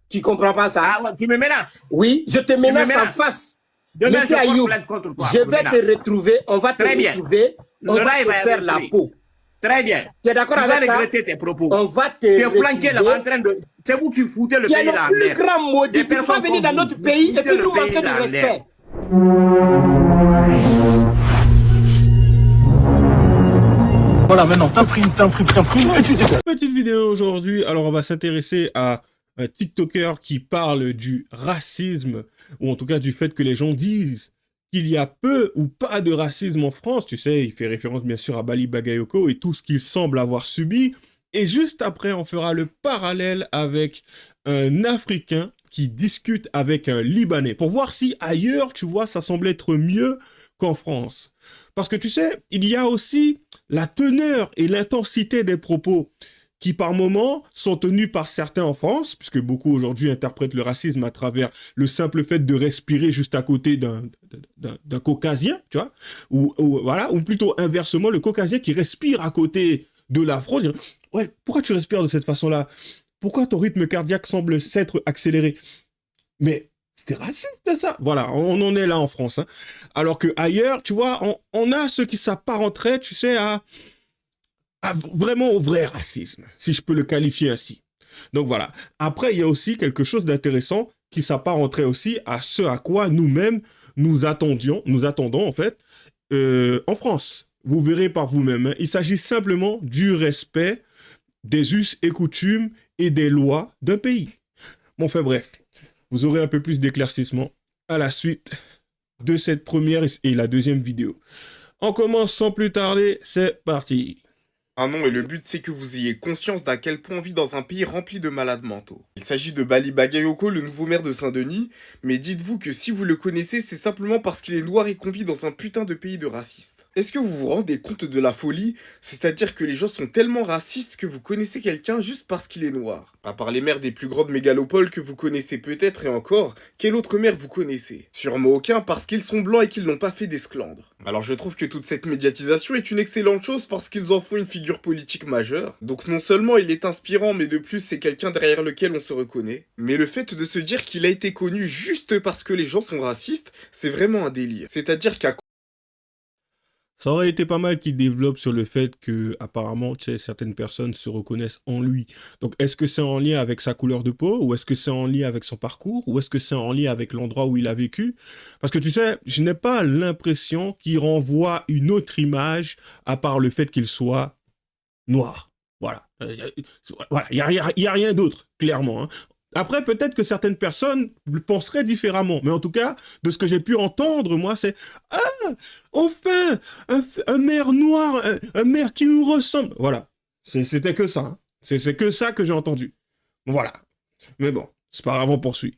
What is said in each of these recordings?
Tu comprends pas ça? Ah, ouais, tu me menaces. Oui, je te menace en menaces. face. Demain, Monsieur je porte Ayoub, plainte contre toi, je pour vais menace. te retrouver, on va te Très bien. retrouver, on Le va rail te va faire la retrouver. peau. Très bien. Tu es d'accord Tu vas avec ça? regretter tes propos. On va te Tu es flanqué là-bas en retrouver. train de... C'est vous qui foutez le Tu es pays le dans la plus merde. grand maudit. Des Tu peux pas personnes venir comme dans notre vous pays et foutez puis le nous pays manquer de dans la respect. merde. Voilà, maintenant, t'imprimes, et tu dégages. Petite vidéo aujourd'hui, alors on va s'intéresser à un TikToker qui parle du racisme, ou en tout cas du fait que les gens disent qu'il y a peu ou pas de racisme en France. Tu sais, il fait référence bien sûr à Bali Bagayoko et tout ce qu'il semble avoir subi. Et juste après, on fera le parallèle avec un Africain qui discute avec un Libanais, pour voir si ailleurs, tu vois, ça semble être mieux qu'en France. Parce que tu sais, il y a aussi la teneur et l'intensité des propos qui par moments sont tenus par certains en France, puisque beaucoup aujourd'hui interprètent le racisme à travers le simple fait de respirer juste à côté d'un caucasien, tu vois, voilà, ou plutôt inversement, le caucasien qui respire à côté de l'afro, dire « Ouais, pourquoi tu respires de cette façon-là? Pourquoi ton rythme cardiaque semble s'être accéléré ?» Mais c'est raciste ça. Voilà, on en est là en France. Hein. Alors que ailleurs, tu vois, on a ce qui s'apparenterait, tu sais, à vraiment au vrai racisme, si je peux le qualifier ainsi. Donc voilà. Après, il y a aussi quelque chose d'intéressant qui s'apparenterait aussi à ce à quoi nous-mêmes nous attendons en fait, en France. Vous verrez par vous-même. Hein. Il s'agit simplement du respect des us et coutumes et des lois d'un pays. Bon, enfin bref. Vous aurez un peu plus d'éclaircissement à la suite de cette première et la deuxième vidéo. On commence sans plus tarder, c'est parti. Ah non, et le but c'est que vous ayez conscience d'à quel point on vit dans un pays rempli de malades mentaux. Il s'agit de Bali Bagayoko, le nouveau maire de Saint-Denis, mais dites-vous que si vous le connaissez, c'est simplement parce qu'il est noir et qu'on vit dans un putain de pays de racistes. Est-ce que vous vous rendez compte de la folie? C'est-à-dire que les gens sont tellement racistes que vous connaissez quelqu'un juste parce qu'il est noir. À part les maires des plus grandes mégalopoles que vous connaissez peut-être et encore, quel autre maire vous connaissez? Sûrement aucun parce qu'ils sont blancs et qu'ils n'ont pas fait d'esclandre. Alors je trouve que toute cette médiatisation est une excellente chose parce qu'ils en font une figure politique majeure. Donc non seulement il est inspirant, mais de plus c'est quelqu'un derrière lequel on se reconnaît. Mais le fait de se dire qu'il a été connu juste parce que les gens sont racistes, c'est vraiment un délire. C'est-à-dire qu'à Ça aurait été pas mal qu'il développe sur le fait que, apparemment, tu sais, certaines personnes se reconnaissent en lui. Donc, est-ce que c'est en lien avec sa couleur de peau, ou est-ce que c'est en lien avec son parcours, ou est-ce que c'est en lien avec l'endroit où il a vécu? Parce que tu sais, je n'ai pas l'impression qu'il renvoie une autre image à part le fait qu'il soit noir. Voilà. Voilà. Il y a rien d'autre, clairement. Hein. Après, peut-être que certaines personnes penseraient différemment. Mais en tout cas, de ce que j'ai pu entendre, moi, c'est « Ah, enfin, un maire noir, un maire qui nous ressemble. » Voilà. C'était que ça. Hein. C'est que ça que j'ai entendu. Voilà. Mais bon, c'est pas grave, on poursuit.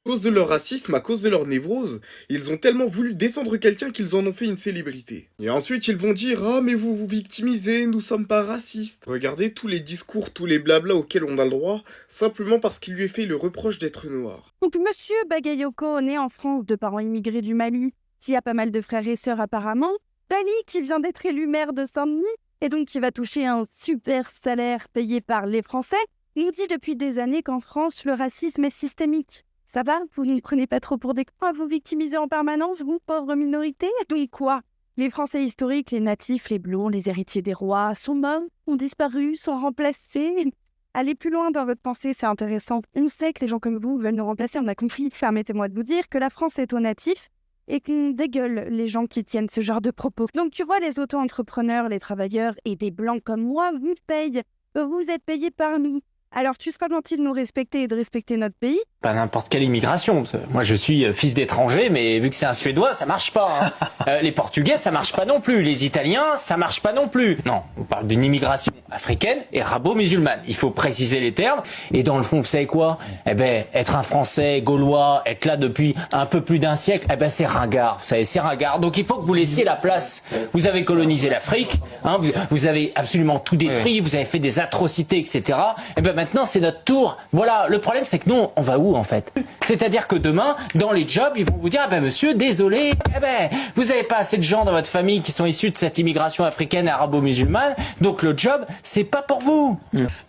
cause de leur racisme, à cause de leur névrose, ils ont tellement voulu descendre quelqu'un qu'ils en ont fait une célébrité. Et ensuite ils vont dire « Ah mais vous vous victimisez, nous sommes pas racistes ». Regardez tous les discours, tous les blablas auxquels on a le droit, simplement parce qu'il lui est fait le reproche d'être noir. Donc Monsieur Bagayoko, né en France de parents immigrés du Mali, qui a pas mal de frères et sœurs apparemment, Bali qui vient d'être élu maire de Saint-Denis, et donc qui va toucher un super salaire payé par les Français, nous dit depuis des années qu'en France le racisme est systémique. Ça va? Vous ne prenez pas trop pour des cons, vous victimisez en permanence, vous, pauvres minorités? Donc quoi? Les Français historiques, les natifs, les blonds, les héritiers des rois, sont morts, ont disparu, sont remplacés. Allez plus loin dans votre pensée, c'est intéressant. On sait que les gens comme vous veulent nous remplacer, on a compris. Permettez-moi de vous dire que la France est aux natifs et qu'on dégueule les gens qui tiennent ce genre de propos. Donc tu vois, les auto-entrepreneurs, les travailleurs et des blancs comme moi vous payent. Vous êtes payés par nous. Alors tu seras gentil de nous respecter et de respecter notre pays. Pas n'importe quelle immigration. Moi, je suis fils d'étranger, mais vu que c'est un Suédois, ça marche pas. Hein. Les Portugais, ça marche pas non plus. Les Italiens, ça marche pas non plus. Non, on parle d'une immigration africaine et rabo-musulmane. Il faut préciser les termes. Et dans le fond, vous savez quoi? Eh ben, être un Français, Gaulois, être là depuis un peu plus d'un siècle, eh ben, c'est ringard. Vous savez, c'est ringard. Donc, il faut que vous laissiez la place. Vous avez colonisé l'Afrique. Hein, vous avez absolument tout détruit. Vous avez fait des atrocités, etc. Eh ben, maintenant, c'est notre tour. Voilà. Le problème, c'est que nous, on va où? En fait. C'est-à-dire que demain, dans les jobs, ils vont vous dire, ah ben monsieur, désolé, eh ben, vous avez pas assez de gens dans votre famille qui sont issus de cette immigration africaine arabo-musulmane, donc le job, c'est pas pour vous.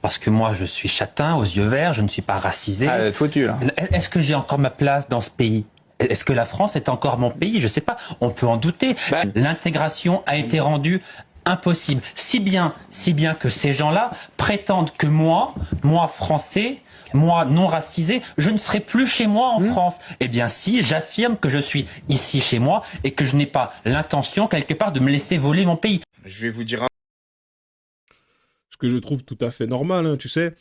Parce que moi, je suis châtain, aux yeux verts, je ne suis pas racisé. Ah, foutu, là. Est-ce que j'ai encore ma place dans ce pays? Est-ce que la France est encore mon pays? Je sais pas. On peut en douter. Bah. L'intégration a été rendue impossible. Si bien que ces gens-là prétendent que moi, français, moi non racisé, je ne serai plus chez moi en France. Eh bien si, j'affirme que je suis ici chez moi et que je n'ai pas l'intention quelque part de me laisser voler mon pays. Je vais vous dire un... Ce que je trouve tout à fait normal, hein, tu sais.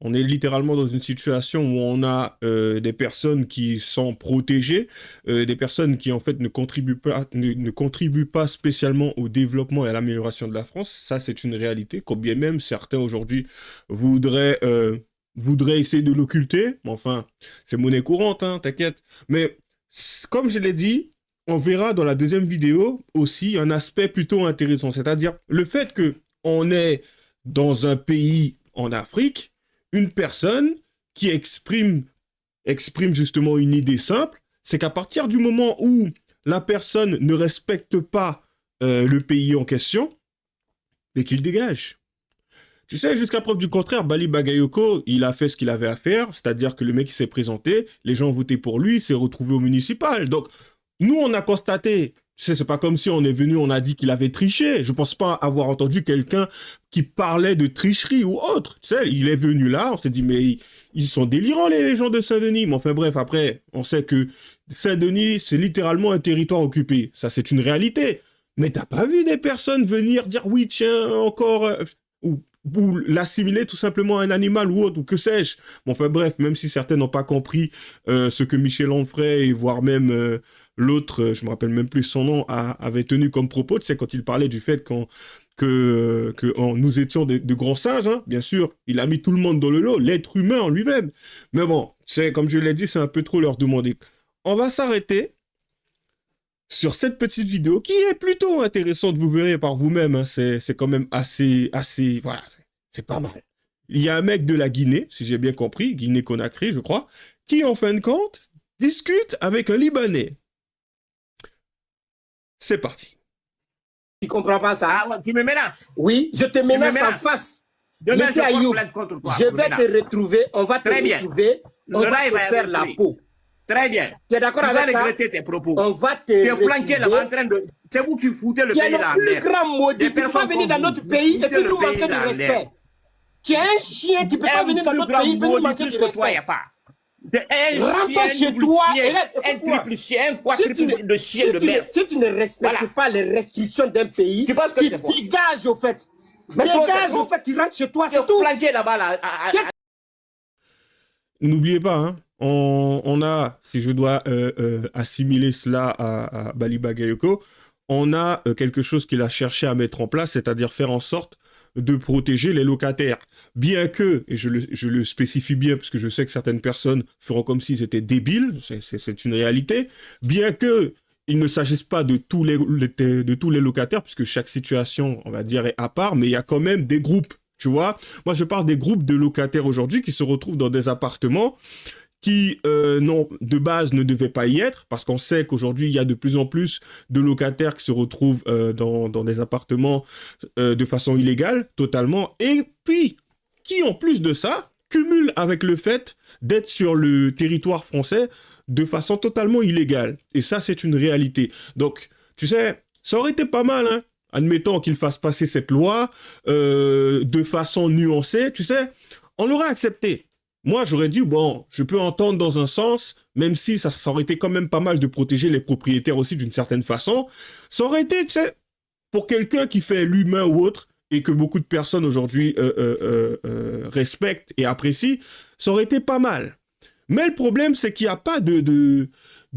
On est littéralement dans une situation où on a des personnes qui sont protégées, des personnes qui en fait ne contribuent pas spécialement au développement et à l'amélioration de la France. Ça, c'est une réalité. Combien même certains aujourd'hui voudraient essayer de l'occulter. Enfin, c'est monnaie courante, hein, t'inquiète. Mais comme je l'ai dit, on verra dans la deuxième vidéo aussi un aspect plutôt intéressant. C'est-à-dire le fait que on est dans un pays en Afrique, une personne qui exprime justement une idée simple, c'est qu'à partir du moment où la personne ne respecte pas le pays en question, et qu'il dégage. Tu sais, jusqu'à preuve du contraire, Bali Bagayoko, il a fait ce qu'il avait à faire, c'est-à-dire que le mec il s'est présenté, les gens ont voté pour lui, il s'est retrouvé au municipal. Donc, nous, on a constaté, c'est pas comme si on est venu, on a dit qu'il avait triché. Je pense pas avoir entendu quelqu'un qui parlait de tricherie ou autre. Tu sais, il est venu là, on s'est dit, mais ils sont délirants, les gens de Saint-Denis. Mais enfin bref, après, on sait que Saint-Denis, c'est littéralement un territoire occupé. Ça, c'est une réalité. Mais t'as pas vu des personnes venir dire, oui, tiens, encore... ou l'assimiler tout simplement à un animal ou autre, ou que sais-je. Bon, enfin bref, même si certains n'ont pas compris ce que Michel Onfray, et voire même l'autre, je me rappelle même plus son nom, avait tenu comme propos, tu sais, quand il parlait du fait que nous étions de grands singes, hein, bien sûr, il a mis tout le monde dans le lot, l'être humain en lui-même. Mais bon, comme je l'ai dit, c'est un peu trop leur demander. On va s'arrêter sur cette petite vidéo qui est plutôt intéressante, vous verrez par vous-même, hein, c'est quand même assez, voilà, c'est pas mal. Il y a un mec de la Guinée, si j'ai bien compris, Guinée-Conakry, je crois, qui en fin de compte discute avec un Libanais. C'est parti. Tu comprends pas ça? Ah, tu me menaces. Oui, je te menace en menaces. face. Demain, Monsieur je porte Ayoub, plainte contre toi. je tu me vais menaces. te retrouver, on va te Très bien. retrouver, on Le va rail te va faire être la pris. peau. Très bien. Tu es d'accord Tu vas avec ça? regretter tes propos. On va te Tu es flanqué là-bas en retrouver. train de... C'est vous qui foutez le Tu es pays le là en plus l'air. grand maudit. Des Tu peux pas personnes venir dans comme notre vous, pays vous et puis foutez nous le manquer pays de là en respect. l'air. Tu es un chien, tu peux pas venir dans notre pays et puis nous manquer de plus que toi, il n'y respect. a pas. Un Rentre chien, chez double toi chien, et là, un écoute-moi. triple chien, un Si quadruple tu ne- de chien si de tu ne- merde. si tu ne respectes Voilà. pas les restrictions d'un pays, Tu penses que tu c'est quoi? dégages au fait. Mais toi, Dégage c'est au trop. fait, tu rentres chez toi, Tu es c'est tout. flanqué là-bas là. N'oubliez pas, hein, on a, si je dois assimiler cela à Bali Bagayoko, on a quelque chose qu'il a cherché à mettre en place, c'est-à-dire faire en sorte de protéger les locataires. Bien que, et je le spécifie bien, parce que je sais que certaines personnes feront comme s'ils étaient débiles, c'est une réalité, bien que il ne s'agisse pas de tous les locataires, puisque chaque situation, on va dire, est à part, mais il y a quand même des groupes, tu vois. Moi, je parle des groupes de locataires aujourd'hui qui se retrouvent dans des appartements qui, non, de base, ne devaient pas y être, parce qu'on sait qu'aujourd'hui, il y a de plus en plus de locataires qui se retrouvent dans des appartements de façon illégale, totalement, et puis, qui, en plus de ça, cumulent avec le fait d'être sur le territoire français de façon totalement illégale. Et ça, c'est une réalité. Donc, tu sais, ça aurait été pas mal, hein, admettons qu'il fasse passer cette loi de façon nuancée, tu sais, on l'aurait accepté. Moi, j'aurais dit, bon, je peux entendre dans un sens, même si ça aurait été quand même pas mal de protéger les propriétaires aussi d'une certaine façon. Ça aurait été, tu sais, pour quelqu'un qui fait l'humain ou autre, et que beaucoup de personnes aujourd'hui respectent et apprécient, ça aurait été pas mal. Mais le problème, c'est qu'il n'y a pas de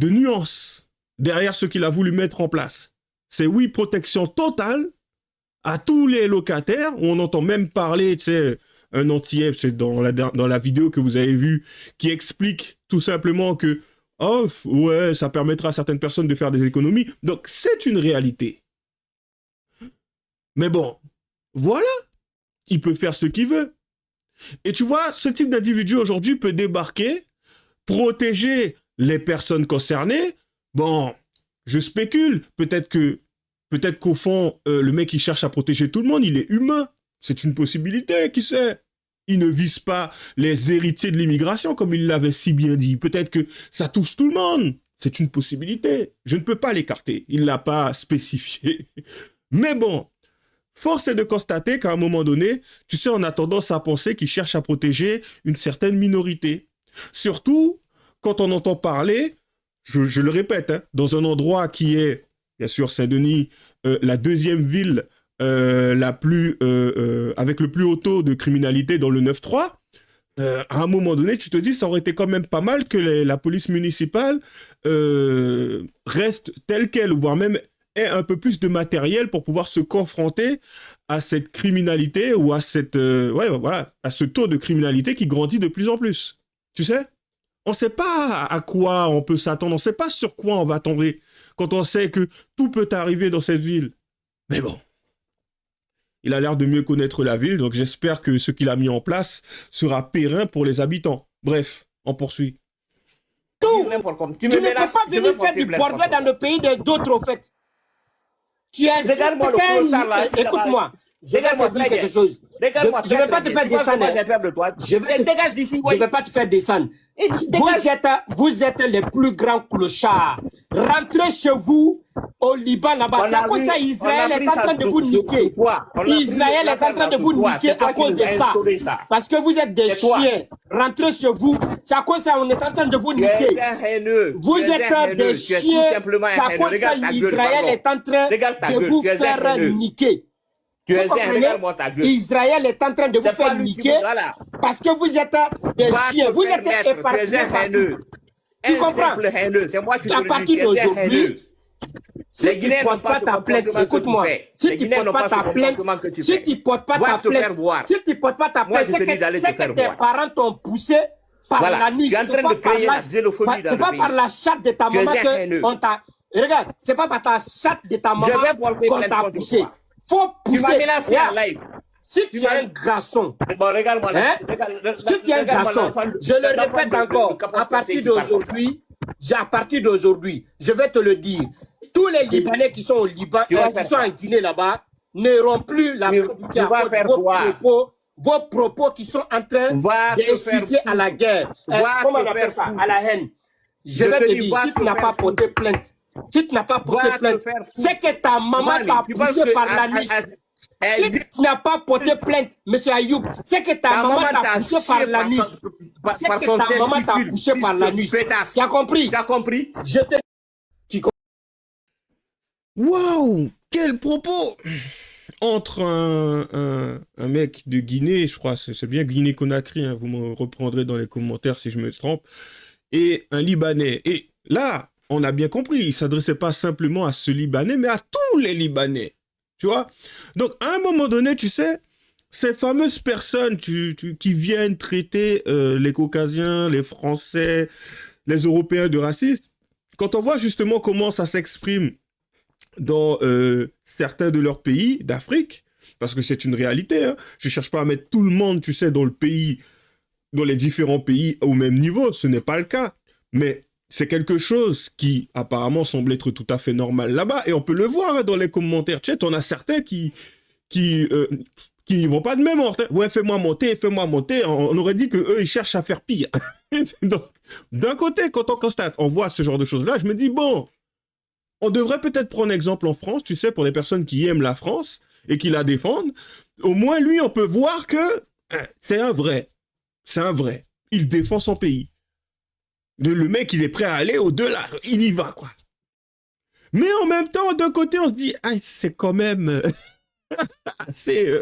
nuance derrière ce qu'il a voulu mettre en place. C'est oui, protection totale à tous les locataires, où on entend même parler, tu sais, un Antillais, c'est dans la vidéo que vous avez vue, qui explique tout simplement que, oh, ouais, ça permettra à certaines personnes de faire des économies. Donc, c'est une réalité. Mais bon, voilà, il peut faire ce qu'il veut. Et tu vois, ce type d'individu aujourd'hui peut débarquer, protéger les personnes concernées. Bon, je spécule, peut-être qu'au fond, le mec, il cherche à protéger tout le monde, il est humain. C'est une possibilité, qui sait? Il ne vise pas les héritiers de l'immigration, comme il l'avait si bien dit. Peut-être que ça touche tout le monde. C'est une possibilité. Je ne peux pas l'écarter. Il ne l'a pas spécifié. Mais bon, force est de constater qu'à un moment donné, tu sais, on a tendance à penser qu'il cherche à protéger une certaine minorité. Surtout quand on entend parler, je le répète, hein, dans un endroit qui est, bien sûr, Saint-Denis, la deuxième ville avec le plus haut taux de criminalité dans le 9-3, à un moment donné, tu te dis, ça aurait été quand même pas mal que la police municipale reste telle qu'elle, voire même ait un peu plus de matériel pour pouvoir se confronter à cette criminalité ou à à ce taux de criminalité qui grandit de plus en plus. Tu sais? On ne sait pas à quoi on peut s'attendre, on ne sait pas sur quoi on va tomber quand on sait que tout peut arriver dans cette ville. Mais bon. Il a l'air de mieux connaître la ville, donc j'espère que ce qu'il a mis en place sera périn pour les habitants. Bref, on poursuit. Tout. Tu ne peux pas venir faire du bordel dans le pays d'autres, au fait. Tu es... Regarde-moi le clochard là. Écoute-moi. Je vais te dire quelque chose. Je ne vais pas te faire descendre. Je ne vais pas te faire descendre. Vous êtes les plus grands clochards. Rentrez chez vous au Liban là-bas. C'est à cause de ça Israël est en train de vous niquer. Israël est en train de vous niquer à cause de ça. Parce que vous êtes des chiens. Rentrez chez vous. C'est à cause de ça on est en train de vous niquer. Vous êtes des chiens. C'est à cause de ça Israël est en train de vous faire niquer. Tu es un Israël est en train de vous faire niquer parce que vous êtes des chiens, vous êtes éparpillés partout. Tu comprends? À partir d'aujourd'hui, si tu ne portes pas ta plainte, écoute-moi, si tu ne portes pas ta plainte, si tu ne portes pas ta plainte, c'est que tes parents t'ont poussé par la nuit. C'est pas par la chatte de ta maman qu'on t'a... Regarde, c'est pas par ta chatte de ta maman qu'on t'a poussé. Faut pousser. Si tu es un garçon, si tu es un garçon, je le répète encore, à partir d'aujourd'hui, je vais te le dire, tous les Libanais qui sont au Liban, qui sont en Guinée là-bas, n'auront plus la vos propos qui sont en train d'inciter à la guerre. Comment on appelle ça? À la haine. Je vais te dire, si tu n'as pas porté plainte, si tu n'as pas porté plainte, c'est que ta maman t'a poussé par la nuit. Si tu n'as pas porté plainte, M. Ayoub, c'est que ta maman t'a poussé par la nuit. C'est que ta maman t'a poussé par la nuit. Tu as compris? Tu as compris? Je te... Waouh! Quel propos! Entre un mec de Guinée, je crois, c'est bien Guinée-Conakry, hein, vous me reprendrez dans les commentaires si je me trompe, et un Libanais. Et là, on a bien compris, il ne s'adressait pas simplement à ce Libanais, mais à tous les Libanais. Tu vois? Donc, à un moment donné, tu sais, ces fameuses personnes qui viennent traiter les Caucasiens, les Français, les Européens de racistes, quand on voit justement comment ça s'exprime dans certains de leurs pays d'Afrique, parce que c'est une réalité, hein, je ne cherche pas à mettre tout le monde, tu sais, dans les différents pays au même niveau, ce n'est pas le cas, mais c'est quelque chose qui apparemment semble être tout à fait normal là-bas, et on peut le voir hein, dans les commentaires. Tu sais, on a certains qui n'y vont pas de même ordre. Ouais, fais-moi monter. On aurait dit qu'eux, ils cherchent à faire pire. Donc, d'un côté, quand on constate, on voit ce genre de choses-là, je me dis, bon, on devrait peut-être prendre exemple en France, tu sais, pour les personnes qui aiment la France et qui la défendent. Au moins, lui, on peut voir que c'est un vrai. C'est un vrai. Il défend son pays. Le mec, il est prêt à aller au-delà. Il y va, quoi. Mais en même temps, d'un côté, on se dit, ah, c'est quand même assez...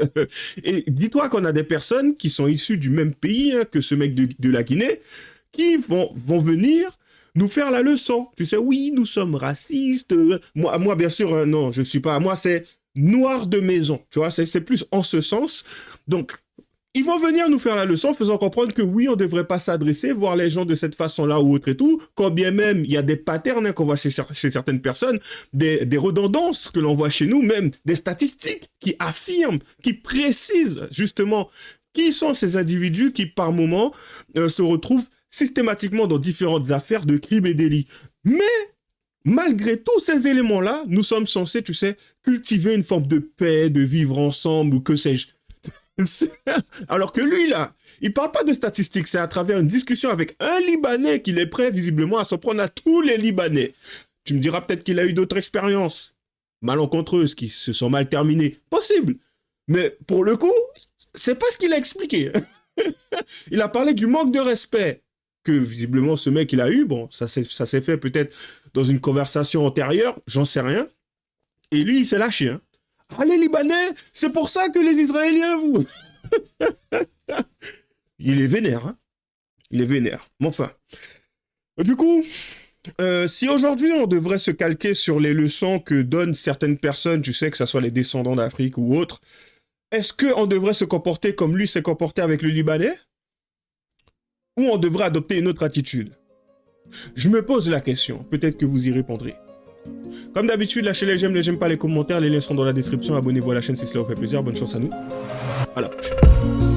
Et dis-toi qu'on a des personnes qui sont issues du même pays hein, que ce mec de la Guinée, qui vont venir nous faire la leçon. Tu sais, oui, nous sommes racistes. Moi bien sûr, non, je ne suis pas... Moi, c'est noir de maison. Tu vois, c'est plus en ce sens. Donc, ils vont venir nous faire la leçon, faisant comprendre que oui, on ne devrait pas s'adresser, voir les gens de cette façon-là ou autre et tout, quand bien même il y a des patterns hein, qu'on voit chez certaines personnes, des redondances que l'on voit chez nous, même des statistiques qui affirment, qui précisent justement qui sont ces individus qui par moment se retrouvent systématiquement dans différentes affaires de crimes et délits. Mais malgré tous ces éléments-là, nous sommes censés, tu sais, cultiver une forme de paix, de vivre ensemble ou que sais-je. Alors que lui, là, il parle pas de statistiques, c'est à travers une discussion avec un Libanais qu'il est prêt, visiblement, à s'en prendre à tous les Libanais. Tu me diras peut-être qu'il a eu d'autres expériences malencontreuses qui se sont mal terminées. Possible. Mais pour le coup, c'est pas ce qu'il a expliqué. Il a parlé du manque de respect que, visiblement, ce mec, il a eu. Bon, ça s'est fait peut-être dans une conversation antérieure, j'en sais rien. Et lui, il s'est lâché, hein. Ah, les Libanais, c'est pour ça que les Israéliens, vous... Il est vénère, hein. Il est vénère. Mais enfin. Du coup, si aujourd'hui, on devrait se calquer sur les leçons que donnent certaines personnes, tu sais, que ce soit les descendants d'Afrique ou autres, est-ce qu'on devrait se comporter comme lui s'est comporté avec le Libanais? Ou on devrait adopter une autre attitude? Je me pose la question. Peut-être que vous y répondrez. Comme d'habitude, lâchez les j'aime pas, les commentaires, les liens sont dans la description, abonnez-vous à la chaîne si cela vous fait plaisir, bonne chance à nous, à la prochaine.